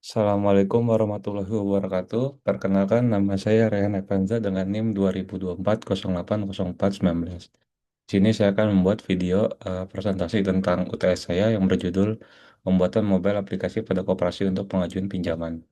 Assalamualaikum warahmatullahi wabarakatuh. Perkenalkan nama saya Rehan Evanza dengan NIM 2024 080419. Di sini saya akan membuat video presentasi tentang UTS saya yang berjudul Pembuatan Mobile Aplikasi pada Koperasi untuk Pengajuan Pinjaman.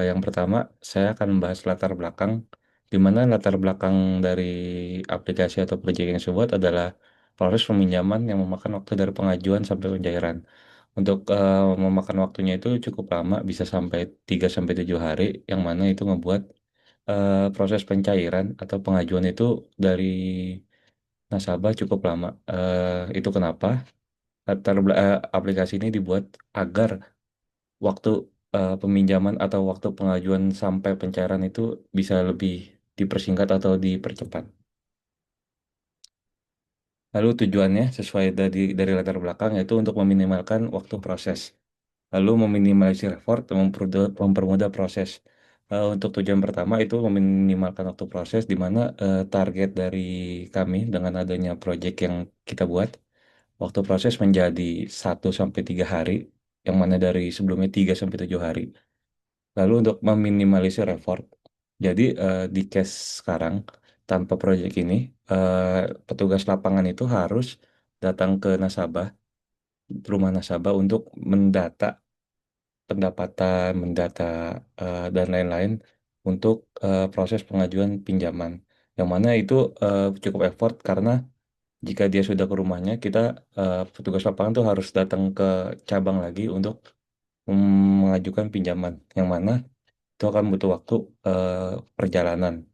Yang pertama, saya akan membahas latar belakang, di mana latar belakang dari aplikasi atau proyek yang tersebut adalah proses peminjaman yang memakan waktu dari pengajuan sampai pencairan. Untuk memakan waktunya itu cukup lama, bisa sampai 3 sampai 7 hari, yang mana itu ngebuat proses pencairan atau pengajuan itu dari nasabah cukup lama. Itu kenapa aplikasi ini dibuat agar waktu peminjaman atau waktu pengajuan sampai pencairan itu bisa lebih dipersingkat atau dipercepat. Lalu tujuannya sesuai dari latar belakang yaitu untuk meminimalkan waktu proses. Lalu meminimalisir effort dan mempermudah proses. Untuk tujuan pertama itu meminimalkan waktu proses di mana target dari kami dengan adanya project yang kita buat, waktu proses menjadi 1 sampai 3 hari, yang mana dari sebelumnya 3 sampai 7 hari. Lalu untuk meminimalisir effort, jadi di case sekarang tanpa proyek ini, eh, petugas lapangan itu harus datang ke nasabah, rumah nasabah untuk mendata pendapatan, mendata dan lain-lain untuk proses pengajuan pinjaman. Yang mana itu cukup effort karena jika dia sudah ke rumahnya, kita petugas lapangan tuh harus datang ke cabang lagi untuk mengajukan pinjaman. Yang mana itu akan butuh waktu eh, perjalanan.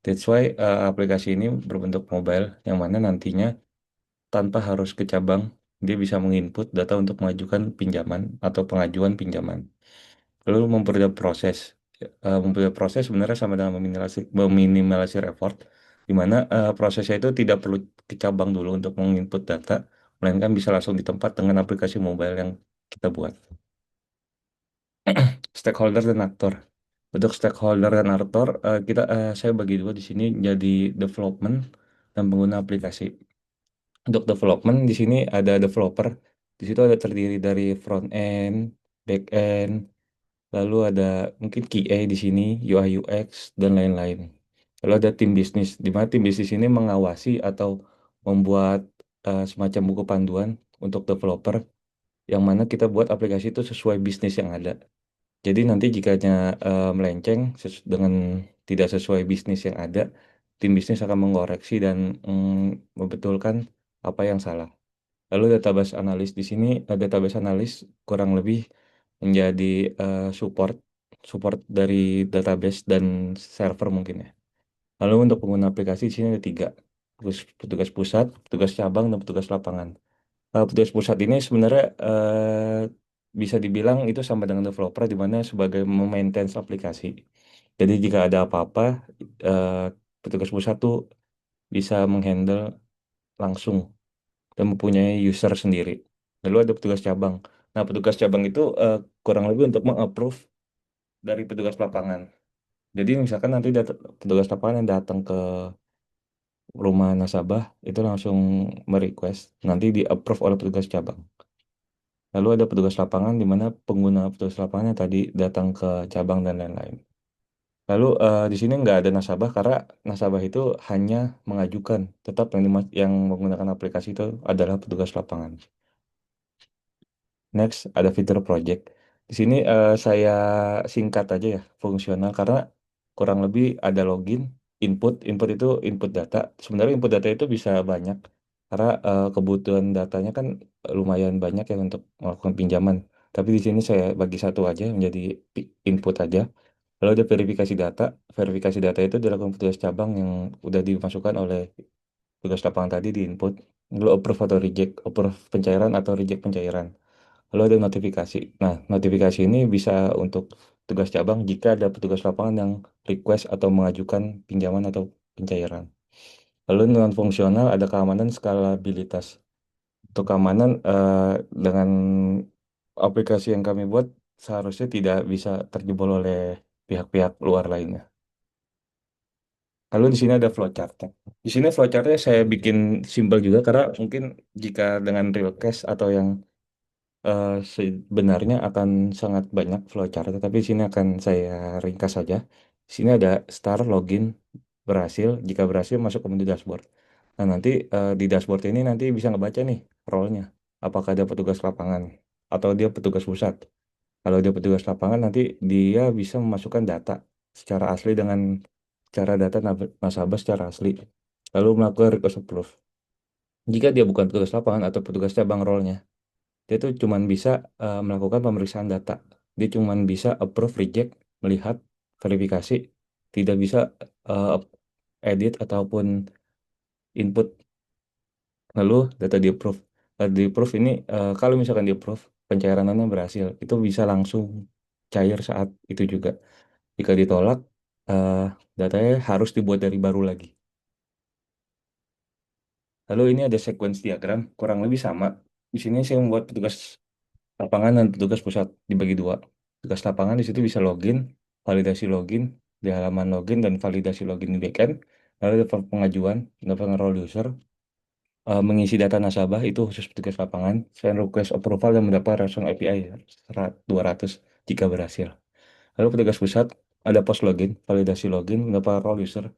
That's why aplikasi ini berbentuk mobile yang mana nantinya tanpa harus ke cabang, dia bisa menginput data untuk mengajukan pinjaman atau pengajuan pinjaman. Lalu mempermudah proses. Mempermudah proses sebenarnya sama dengan meminimalisir effort, di mana prosesnya itu tidak perlu ke cabang dulu untuk menginput data, melainkan bisa langsung di tempat dengan aplikasi mobile yang kita buat. Stakeholder dan aktor. Untuk stakeholder dan aktor, saya bagi dua di sini jadi development dan pengguna aplikasi. Untuk development di sini ada developer. Di situ ada terdiri dari front end, back end, lalu ada mungkin QA di sini, UI UX dan lain-lain. Lalu ada tim bisnis, di mana tim bisnis ini mengawasi atau membuat semacam buku panduan untuk developer, yang mana kita buat aplikasi itu sesuai bisnis yang ada. Jadi nanti jikanya melenceng dengan tidak sesuai bisnis yang ada, tim bisnis akan mengoreksi dan membetulkan apa yang salah. Lalu database analis di sini, database analis kurang lebih menjadi support support dari database dan server mungkin ya. Lalu untuk pengguna aplikasi di sini ada tiga, petugas pusat, petugas cabang, dan petugas lapangan. Petugas pusat ini sebenarnya bisa dibilang itu sama dengan developer di mana sebagai memaintain aplikasi. Jadi jika ada apa-apa, eh, petugas pusat tuh bisa menghandle langsung dan mempunyai user sendiri. Lalu ada petugas cabang. Nah, petugas cabang itu kurang lebih untuk mengapprove dari petugas lapangan. Jadi misalkan nanti petugas lapangan yang datang ke rumah nasabah itu langsung merequest, nanti di-approve oleh petugas cabang. Lalu ada petugas lapangan di mana pengguna petugas lapangan yang tadi datang ke cabang dan lain-lain. Lalu di sini nggak ada nasabah karena nasabah itu hanya mengajukan. Tetap yang menggunakan aplikasi itu adalah petugas lapangan. Next, ada fitur project. Di sini saya singkat aja ya, fungsional karena kurang lebih ada login, input itu input data. Sebenarnya input data itu bisa banyak karena kebutuhan datanya kan lumayan banyak ya untuk melakukan pinjaman. Tapi di sini saya bagi satu aja menjadi input aja. Lalu ada verifikasi data. Verifikasi data itu dilakukan petugas cabang yang udah dimasukkan oleh tugas lapangan tadi di input. Lalu approve atau reject, approve pencairan atau reject pencairan. Lalu ada notifikasi. Nah, notifikasi ini bisa untuk tugas cabang jika ada petugas lapangan yang request atau mengajukan pinjaman atau pencairan. Lalu non fungsional ada keamanan skalabilitas. Untuk keamanan dengan aplikasi yang kami buat seharusnya tidak bisa terjebol oleh pihak-pihak luar lainnya. Lalu di sini ada flowchart. Di sini flowchartnya saya bikin simpel juga karena mungkin jika dengan real case atau yang sebenarnya akan sangat banyak flowchart, tapi di sini akan saya ringkas saja. Di sini ada start, login, berhasil. Jika berhasil masuk ke menu dashboard. Nah, nanti di dashboard ini nanti bisa ngebaca nih role-nya. Apakah dia petugas lapangan atau dia petugas pusat. Kalau dia petugas lapangan nanti dia bisa memasukkan data secara asli dengan cara data nasabah secara asli. Lalu melakukan request approve. Jika dia bukan petugas lapangan atau petugas cabang role-nya, dia tuh cuman bisa melakukan pemeriksaan data. Dia cuman bisa approve, reject, melihat, verifikasi, tidak bisa eh, edit ataupun input. Lalu data di approve. Di approve ini kalau misalkan di approve, pencairan dana berhasil. Itu bisa langsung cair saat itu juga. Jika ditolak, eh, datanya harus dibuat dari baru lagi. Lalu ini ada sequence diagram, kurang lebih sama. Di sini saya membuat petugas lapangan dan petugas pusat dibagi dua. Petugas lapangan di situ bisa login, validasi login di halaman login dan validasi login di backend. Lalu ada pengajuan, ada role user, mengisi data nasabah itu khusus petugas lapangan, send request approval dan mendapat respon API 200 jika berhasil. Lalu petugas pusat ada post login, validasi login, mendapat role user,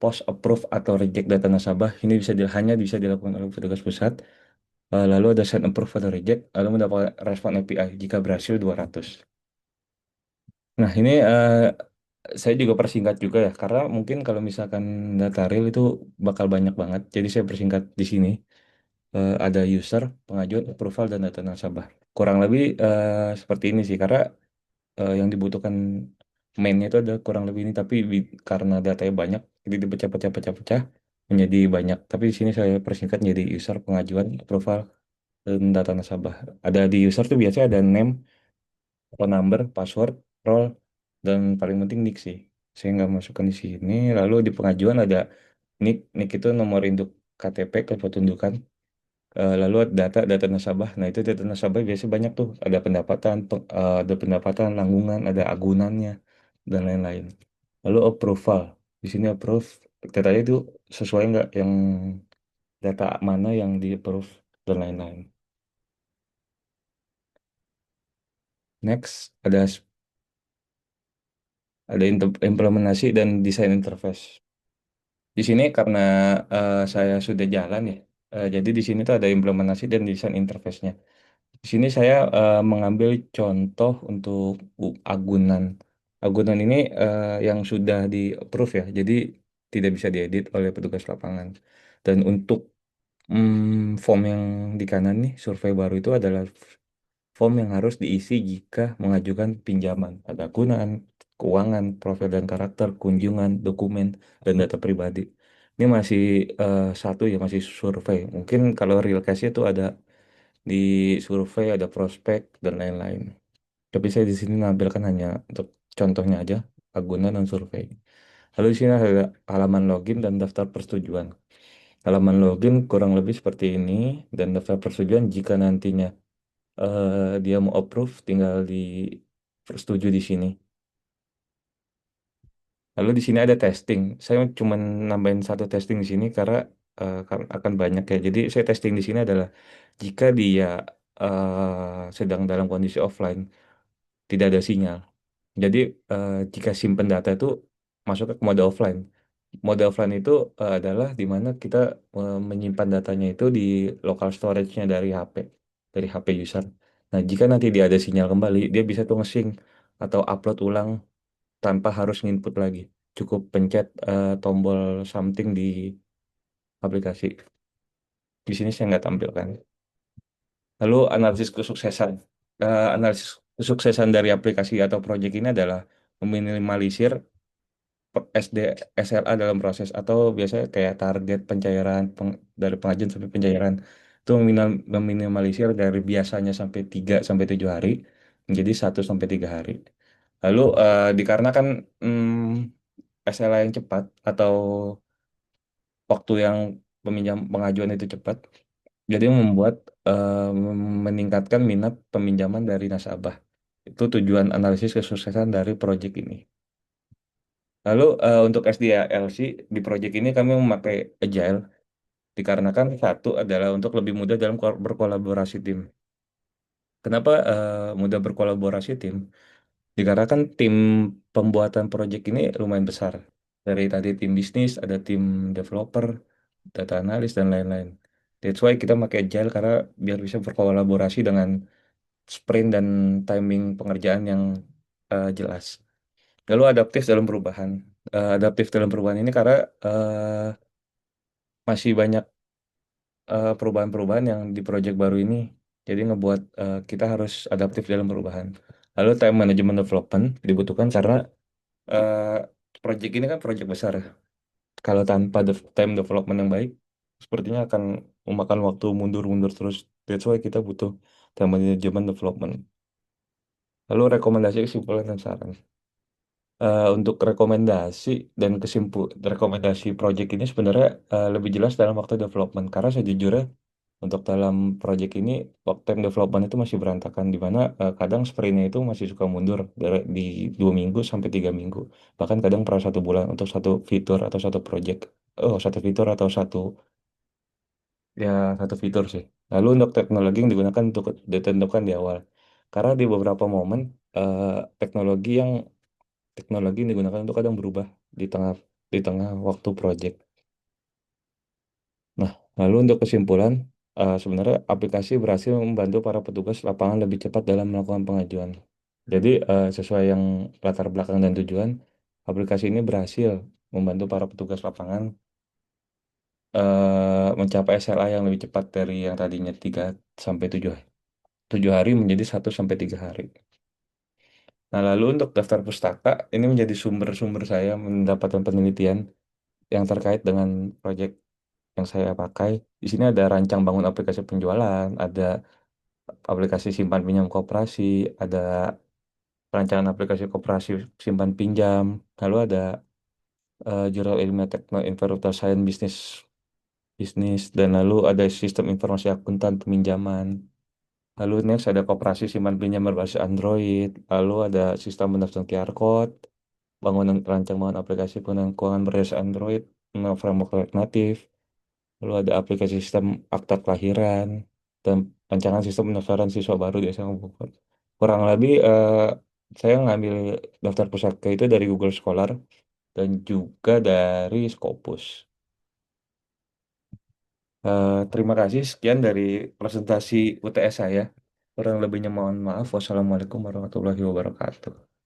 post approve atau reject data nasabah. Ini hanya bisa dilakukan oleh petugas pusat. Lalu ada send approve atau reject, lalu mendapat respon API jika berhasil 200. Nah, ini saya juga persingkat juga ya, karena mungkin kalau misalkan data real itu bakal banyak banget. Jadi saya persingkat di sini. Ada user, pengajuan, approval, dan data nasabah. Kurang lebih seperti ini sih, karena yang dibutuhkan mainnya itu ada kurang lebih ini, tapi karena datanya banyak, jadi dipecah-pecah-pecah-pecah menjadi banyak. Tapi di sini saya persingkat menjadi user, pengajuan, approval, dan data nasabah. Ada di user tuh biasanya ada name, phone number, password, role, dan paling penting nick sih. Saya nggak masukkan di sini. Lalu di pengajuan ada nick itu nomor induk KTP, kependudukan. Lalu ada data nasabah. Nah, itu data nasabah biasanya banyak tuh. Ada pendapatan, tanggungan, ada agunannya, dan lain-lain. Lalu approval. Di sini approve. Datanya itu sesuai nggak yang data mana yang di approve, dan lain-lain. Next, ada implementasi dan desain interface. Di sini karena saya sudah jalan ya, jadi di sini tuh ada implementasi dan desain interface-nya. Di sini saya mengambil contoh untuk agunan. Agunan ini yang sudah di-approve ya, jadi tidak bisa diedit oleh petugas lapangan. Dan untuk form yang di kanan nih, survei baru itu adalah form yang harus diisi jika mengajukan pinjaman. Ada agunan, keuangan, profil dan karakter, kunjungan, dokumen, dan data pribadi. Ini masih satu ya, masih survei. Mungkin kalau real case itu ada di survei, ada prospek dan lain-lain. Tapi saya di sini menampilkan hanya untuk contohnya aja, agunan dan survei. Lalu di sini ada halaman login dan daftar persetujuan. Halaman login kurang lebih seperti ini dan daftar persetujuan jika nantinya dia mau approve tinggal di setuju di sini. Lalu di sini ada testing. Saya cuma nambahin satu testing di sini karena akan banyak ya. Jadi saya testing di sini adalah jika dia sedang dalam kondisi offline, tidak ada sinyal. Jadi jika simpen data itu masuk ke mode offline. Mode offline itu adalah di mana kita menyimpan datanya itu di local storage-nya dari HP user. Nah, jika nanti dia ada sinyal kembali, dia bisa tuh nge-sync atau upload ulang tanpa harus nginput lagi. Cukup pencet tombol something di aplikasi. Di sini saya nggak tampilkan. Lalu analisis kesuksesan. Analisis kesuksesan dari aplikasi atau proyek ini adalah meminimalisir SD SLA dalam proses atau biasanya kayak target pencairan dari pengajuan sampai pencairan itu meminimalisir dari biasanya sampai 3 sampai 7 hari menjadi 1 sampai 3 hari. Lalu dikarenakan SLA yang cepat atau waktu yang pengajuan itu cepat, jadi membuat meningkatkan minat peminjaman dari nasabah. Itu tujuan analisis kesuksesan dari proyek ini. Lalu untuk SDLC di proyek ini kami memakai Agile dikarenakan satu adalah untuk lebih mudah dalam berkolaborasi tim. Kenapa mudah berkolaborasi tim? Dikarenakan tim pembuatan project ini lumayan besar. Dari tadi tim bisnis, ada tim developer, data analis, dan lain-lain. That's why kita pakai Agile karena biar bisa berkolaborasi dengan sprint dan timing pengerjaan yang jelas. Lalu adaptif dalam perubahan. Adaptif dalam perubahan ini karena masih banyak perubahan-perubahan yang di project baru ini. Jadi ngebuat kita harus adaptif dalam perubahan. Lalu time management development dibutuhkan karena eh, project ini kan project besar. Kalau tanpa time development yang baik, sepertinya akan memakan waktu mundur-mundur terus. That's why kita butuh time management development. Lalu rekomendasi kesimpulan dan saran. Untuk rekomendasi dan rekomendasi project ini sebenarnya lebih jelas dalam waktu development karena sejujurnya untuk dalam project ini waktu time development itu masih berantakan di mana kadang sprintnya itu masih suka mundur di 2 minggu sampai 3 minggu bahkan kadang per 1 bulan untuk satu fitur atau satu project, oh satu fitur atau ya satu fitur sih. Lalu untuk teknologi yang digunakan untuk ditentukan di awal karena di beberapa momen eh, teknologi yang teknologi yang digunakan itu kadang berubah di tengah waktu project. Nah, lalu untuk kesimpulan, sebenarnya aplikasi berhasil membantu para petugas lapangan lebih cepat dalam melakukan pengajuan. Jadi, sesuai yang latar belakang dan tujuan, aplikasi ini berhasil membantu para petugas lapangan mencapai SLA yang lebih cepat dari yang tadinya 3 sampai 7 hari menjadi 1 sampai 3 hari. Nah, lalu untuk daftar pustaka, ini menjadi sumber-sumber saya mendapatkan penelitian yang terkait dengan proyek yang saya pakai. Di sini ada rancang bangun aplikasi penjualan, ada aplikasi simpan pinjam koperasi, ada perancangan aplikasi koperasi simpan pinjam, lalu ada jurnal ilmiah tekno environmental science bisnis bisnis dan lalu ada sistem informasi akuntan peminjaman. Lalu next ada koperasi simpan pinjam berbasis Android, lalu ada sistem pendaftaran QR code, rancang bangun aplikasi pengenalan keuangan berbasis Android, framework React Native. Lalu ada aplikasi sistem akta kelahiran dan rancangan sistem pendaftaran siswa baru di SMA Bogor. Kurang lebih saya ngambil daftar pusaka itu dari Google Scholar dan juga dari Scopus. Terima kasih sekian dari presentasi UTS saya. Kurang lebihnya mohon maaf. Wassalamualaikum warahmatullahi wabarakatuh.